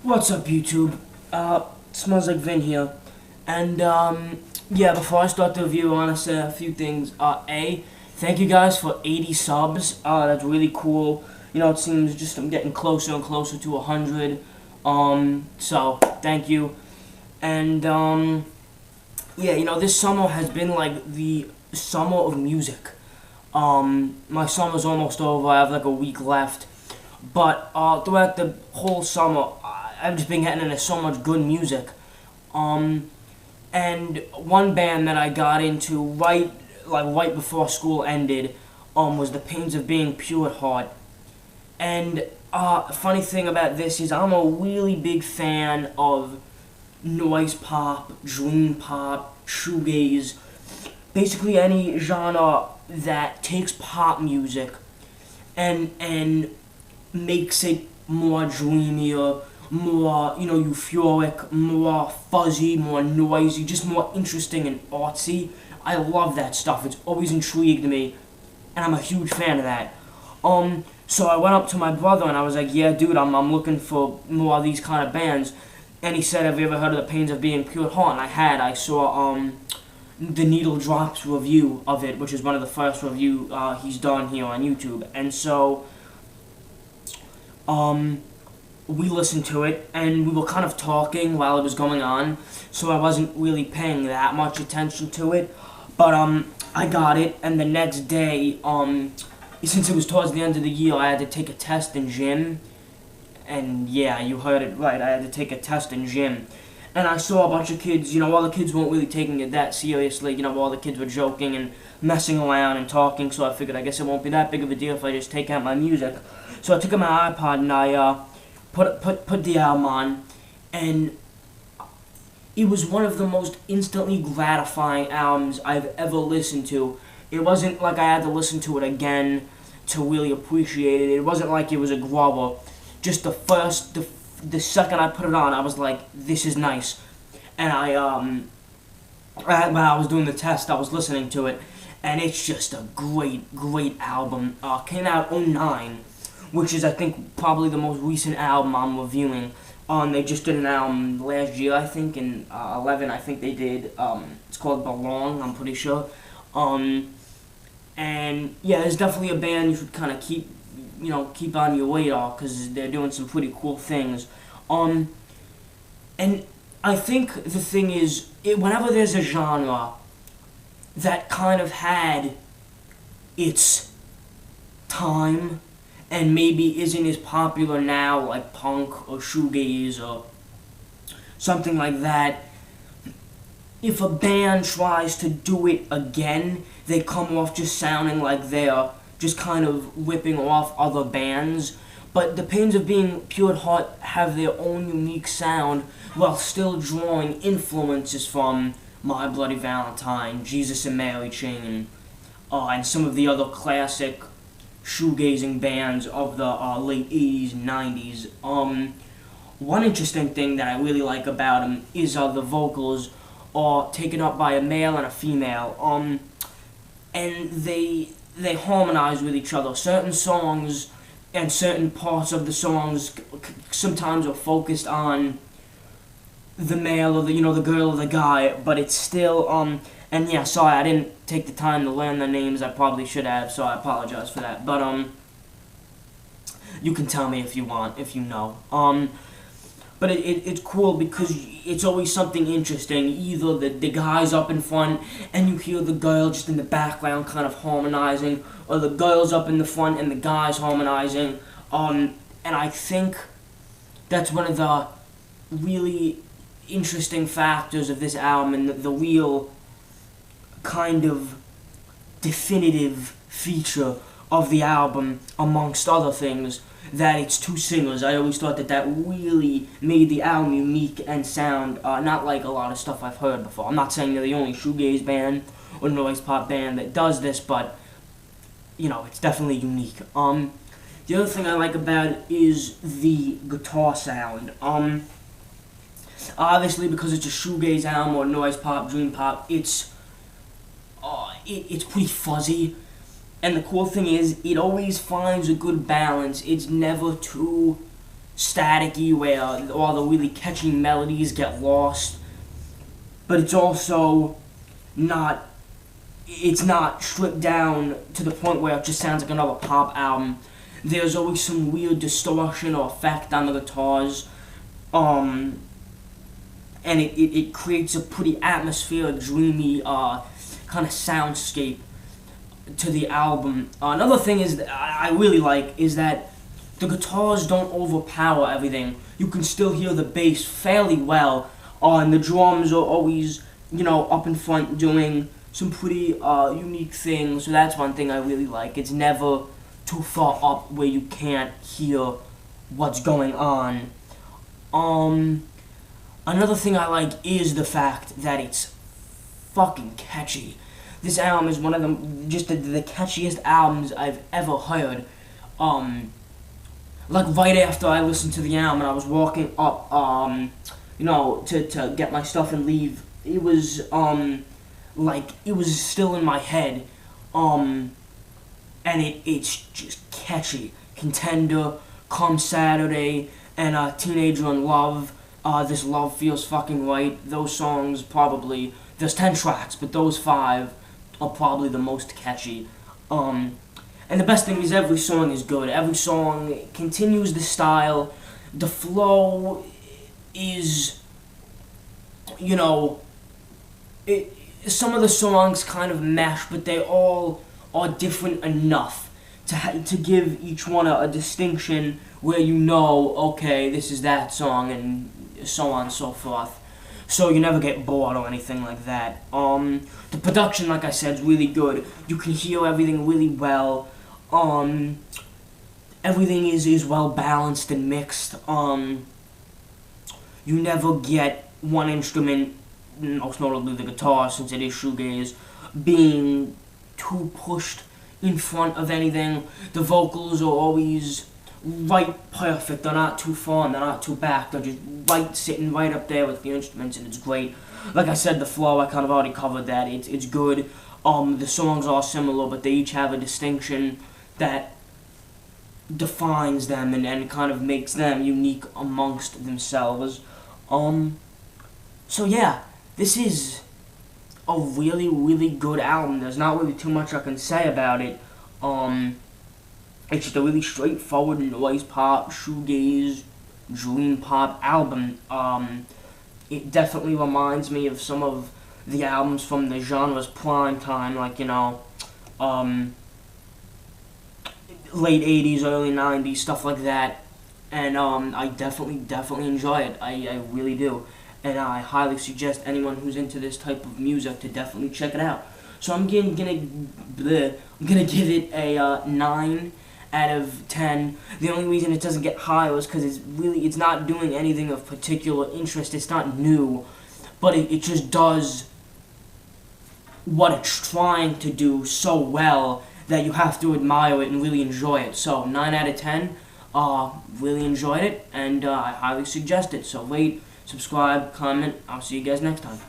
What's up, YouTube? Smells like Vin here. And, yeah, before I start the review, I want to say a few things. Thank you guys for 80 subs. That's really cool. You know, it seems just I'm getting closer and closer to 100. So, thank you. And, yeah, you know, this summer has been like the summer of music. My summer's almost over. I have like a week left. But, throughout the whole summer, I've just been getting into so much good music. And one band that I got into right before school ended, was The Pains of Being Pure at Heart. And, funny thing about this is I'm a really big fan of noise pop, dream pop, shoegaze, basically any genre that takes pop music and makes it more dreamier, more, you know, euphoric, more fuzzy, more noisy, just more interesting and artsy. I love that stuff. It's always intrigued me, and I'm a huge fan of that. So I went up to my brother and I was like, yeah, dude, I'm looking for more of these kind of bands. And he said, have you ever heard of The Pains of Being Pure at Heart? And I saw, the Needle Drops review of it, which is one of the first review, he's done here on YouTube. And so, we listened to it, and we were kind of talking while it was going on, so I wasn't really paying that much attention to it, but, I got it, and the next day, since it was towards the end of the year, I had to take a test in gym, and yeah, you heard it right, I had to take a test in gym, and I saw a bunch of kids, you know, all the kids weren't really taking it that seriously, you know, all the kids were joking and messing around and talking, so I figured I guess it won't be that big of a deal if I just take out my music. So I took out my iPod and I put the album on, and it was one of the most instantly gratifying albums I've ever listened to. It wasn't like I had to listen to it again to really appreciate it. It wasn't like it was a grubber. Just the second I put it on, I was like, this is nice. And when I was doing the test, I was listening to it, and it's just a great album. Came out '09. Which is, I think, probably the most recent album I'm reviewing. They just did an album last year, I think, in 11, I think they did. It's called Belong, I'm pretty sure. And, yeah, there's definitely a band you should kind of keep on your radar, because they're doing some pretty cool things. And I think the thing is, whenever there's a genre that kind of had its time, and maybe isn't as popular now, like punk or shoegaze or something like that, if a band tries to do it again, they come off just sounding like they're just kind of ripping off other bands. But the Pains of Being Pure at Heart have their own unique sound while still drawing influences from My Bloody Valentine, Jesus and Mary Chain, and some of the other classic shoegazing bands of the late 80s and 90s. One interesting thing that I really like about them is the vocals are taken up by a male and a female, and they harmonize with each other. Certain songs and certain parts of the songs sometimes are focused on the male or the girl or the guy, but it's still and yeah, sorry, I didn't take the time to learn the names. I probably should have, so I apologize for that. But, you can tell me if you want, if you know. But it's cool because it's always something interesting. Either the guy's up in front and you hear the girl just in the background kind of harmonizing, or the girl's up in the front and the guy's harmonizing. And I think that's one of the really interesting factors of this album, and the real kind of definitive feature of the album, amongst other things, that it's two singers. I always thought that really made the album unique and sound not like a lot of stuff I've heard before. I'm not saying they're the only shoegaze band or noise pop band that does this, but, you know, it's definitely unique. The other thing I like about it is the guitar sound. Obviously, because it's a shoegaze album or noise pop, dream pop, it's pretty fuzzy, and the cool thing is, it always finds a good balance. It's never too staticky, where all the really catchy melodies get lost. But it's also not, it's not stripped down to the point where it just sounds like another pop album. There's always some weird distortion or effect on the guitars. And it creates a pretty atmospheric, dreamy kind of soundscape to the album. Another thing is that I really like is that the guitars don't overpower everything. You can still hear the bass fairly well, and the drums are always, up in front doing some pretty unique things. So that's one thing I really like. It's never too far up where you can't hear what's going on. Another thing I like is the fact that it's fucking catchy. This album is one of the catchiest albums I've ever heard. Like right after I listened to the album and I was walking up, to get my stuff and leave, it was, it was still in my head, and it's just catchy. Contender, Come Saturday, and Teenager in Love, This Love Feels Fucking Right. Those songs probably, there's 10 tracks, but those 5 are probably the most catchy. And the best thing is every song is good. Every song continues the style. The flow is, some of the songs kind of mesh, but they all are different enough to give each one a distinction where okay, this is that song, and so on and so forth. So you never get bored or anything like that. The production, like I said, is really good. You can hear everything really well. Everything is well balanced and mixed. You never get one instrument, most notably the guitar, since it is shoegaze, being too pushed in front of anything. The vocals are always right perfect. They're not too far and they're not too back. They're just sitting right up there with the instruments, and it's great. Like I said, the flow, I kind of already covered that. It's good. The songs are similar, but they each have a distinction that defines them and kind of makes them unique amongst themselves. So yeah, this is a really, really good album. There's not really too much I can say about it. It's just a really straightforward noise pop, shoegaze, dream pop album. It definitely reminds me of some of the albums from the genre's prime time, like, late 80s, early 90s, stuff like that. And I definitely enjoy it. I really do. And I highly suggest anyone who's into this type of music to definitely check it out. So I'm gonna give it a 9 out of 10. The only reason it doesn't get higher is because it's not doing anything of particular interest. It's not new, but it just does what it's trying to do so well that you have to admire it and really enjoy it. So 9 out of 10. Really enjoyed it, and I highly suggest it. So rate, subscribe, comment. I'll see you guys next time.